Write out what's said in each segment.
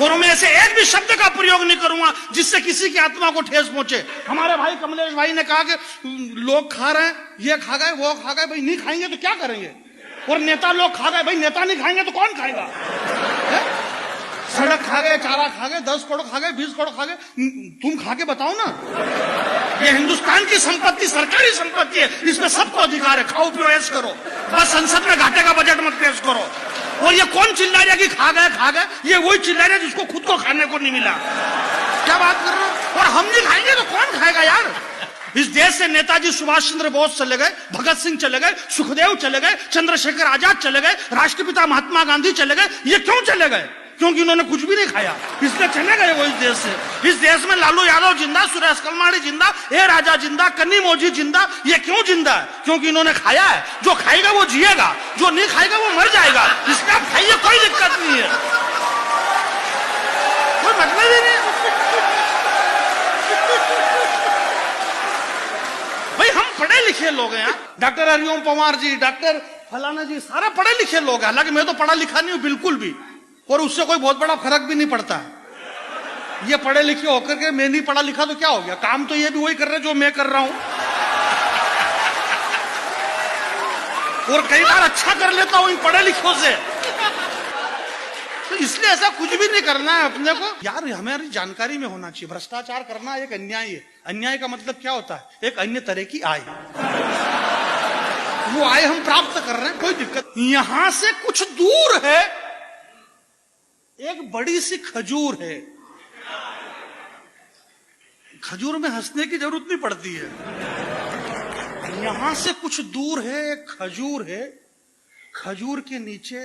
और मैं ऐसे एक भी शब्द का प्रयोग नहीं करूंगा जिससे किसी की आत्मा को ठेस पहुंचे। हमारे भाई कमलेश भाई ने कहा कि लोग खा रहे हैं, ये खा गए वो खा गए, भाई नहीं खाएंगे तो क्या करेंगे? और नेता लोग खा गए, भाई नेता नहीं खाएंगे तो कौन खाएगा? सड़क खा गए, चारा खा गए, 10 करोड़ खा गए, 20 करोड़ खा गए, तुम खा के बताओ ना। ये हिंदुस्तान की संपत्ति सरकारी संपत्ति है, इसमें सबको अधिकार है, खाओ पियो ऐश करो, बस संसद में घाटे का बजट मत पेश करो। और ये कौन चिल्ला रहा कि खा गए, ये वही चिल्ला रहा जिसको खुद को खाने को नहीं मिला। क्या बात कर रहे हो? और हम नहीं खाएंगे तो कौन खाएगा यार? इस देश से नेताजी सुभाष चंद्र बोस चले गए, भगत सिंह चले गए, सुखदेव चले गए, चंद्रशेखर आजाद चले गए, राष्ट्रपिता महात्मा गांधी चले गए। ये क्यों चले गए? क्योंकि उन्होंने कुछ भी नहीं खाया, इसलिए चले गए वो इस देश से। इस देश में लालू यादव जिंदा, सुरेश कलमाड़ी जिंदा, ए राजा जिंदा, कन्नी मोजी जिंदा। ये क्यों जिंदा है? क्योंकि इन्होंने खाया है। जो खाएगा वो जिएगा, जो नहीं खाएगा वो मर जाएगा। इसका खाइए, कोई दिक्कत नहीं है, कोई मतलब ही नहीं। भाई हम पढ़े लिखे लोग हैं, डॉक्टर हरिओम पवार जी, डॉक्टर फलाना जी, सारे पढ़े लिखे लोग हैं। हालांकि मैं तो पढ़ा लिखा नहीं हूं बिल्कुल भी, और उससे कोई बहुत बड़ा फर्क भी नहीं पड़ता। ये पढ़े लिखे होकर के मैं नहीं पढ़ा लिखा तो क्या हो गया? काम तो ये भी वही कर रहे जो मैं कर रहा हूं, और कई बार अच्छा कर लेता हूं इन पढ़े लिखों से। तो इसलिए ऐसा कुछ भी नहीं करना है अपने को यार, हमारी जानकारी में होना चाहिए। भ्रष्टाचार करना एक अन्याय है। अन्याय का मतलब क्या होता है? एक अन्य तरह की आय। वो आय हम प्राप्त कर रहे हैं, कोई दिक्कत। यहां से कुछ दूर है एक बड़ी सी खजूर है। खजूर में हंसने की जरूरत नहीं पड़ती है। यहां से कुछ दूर है एक खजूर है, खजूर के नीचे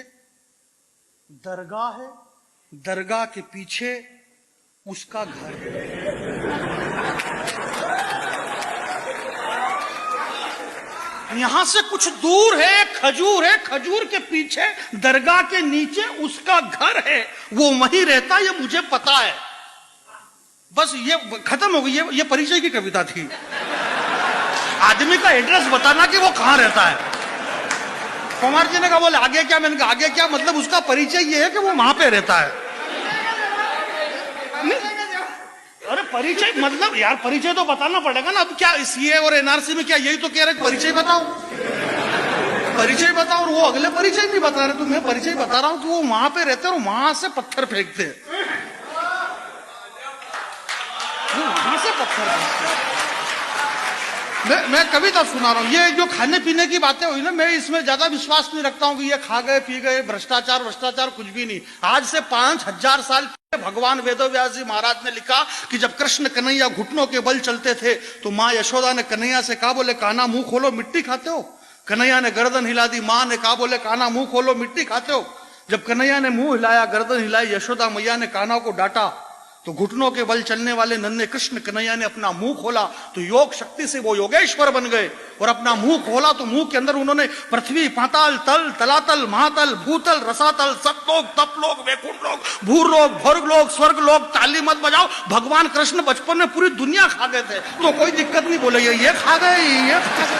दरगाह है, दरगाह के पीछे उसका घर है। यहां से कुछ दूर है एक खजूर है, खजूर के पीछे दरगाह के नीचे उसका घर है। वो वहीं रहता, ये मुझे पता है। बस ये खत्म हो गई। ये परिचय की कविता थी। आदमी का एड्रेस बताना कि वो कहां रहता है। कुमार जी ने कहा बोले आगे क्या? मैंने कहा आगे क्या मतलब? उसका परिचय ये है कि वो वहां पे रहता है। अरे परिचय मतलब यार, परिचय तो बताना पड़ेगा ना। अब क्या सीए और एनआरसी में क्या यही तो कह रहे परिचय बताओ, परिचय बताओ? और वो अगले परिचय नहीं बता रहे। तो मैं परिचय बता रहा हूं कि वो वहां पे रहते और वहां से पत्थर फेंकते हैं, वहां से पत्थर फेंकते। मैं कविता सुना रहा हूं। ये जो खाने पीने की बातें हुई ना, मैं इसमें ज्यादा विश्वास नहीं रखता हूं कि ये खा गए पी गए, भ्रष्टाचार कुछ भी नहीं। आज से 5000 साल भगवान वेदव्यास जी महाराज ने लिखा कि जब कृष्ण कन्हैया घुटनों के बल चलते थे तो माँ यशोदा ने कन्हैया से कहा बोले कान्हा मुंह खोलो मिट्टी खाते हो। कन्हैया ने गर्दन हिला दी। माँ ने कहा बोले कान्हा मुंह खोलो मिट्टी खाते हो। जब कन्हैया ने मुंह हिलाया, गर्दन हिलाई, यशोदा मैया ने कान्हा को डांटा। तो घुटनों के बल चलने वाले नन्हे कृष्ण कन्हैया ने अपना मुंह खोला तो योग शक्ति से वो योगेश्वर बन गए। और अपना मुंह खोला तो मुंह के अंदर उन्होंने पृथ्वी, पाताल, तल, तलातल, महातल, भूतल, रसातल, सतलोक, तपलोक, वैकुंठ लोक, भूरलोक, भर्गलोक, स्वर्गलोक। ताली मत बजाओ, भगवान कृष्ण बचपन में पूरी दुनिया खा गए थे, तो कोई दिक्कत नहीं। बोले ये खा गए, ये खा गए।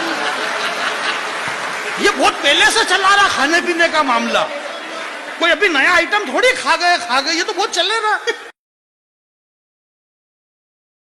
ये बहुत पहले से चला रहा खाने पीने का मामला, कोई अभी नया आइटम थोड़ी खा गए, ये तो बहुत चल रहा है।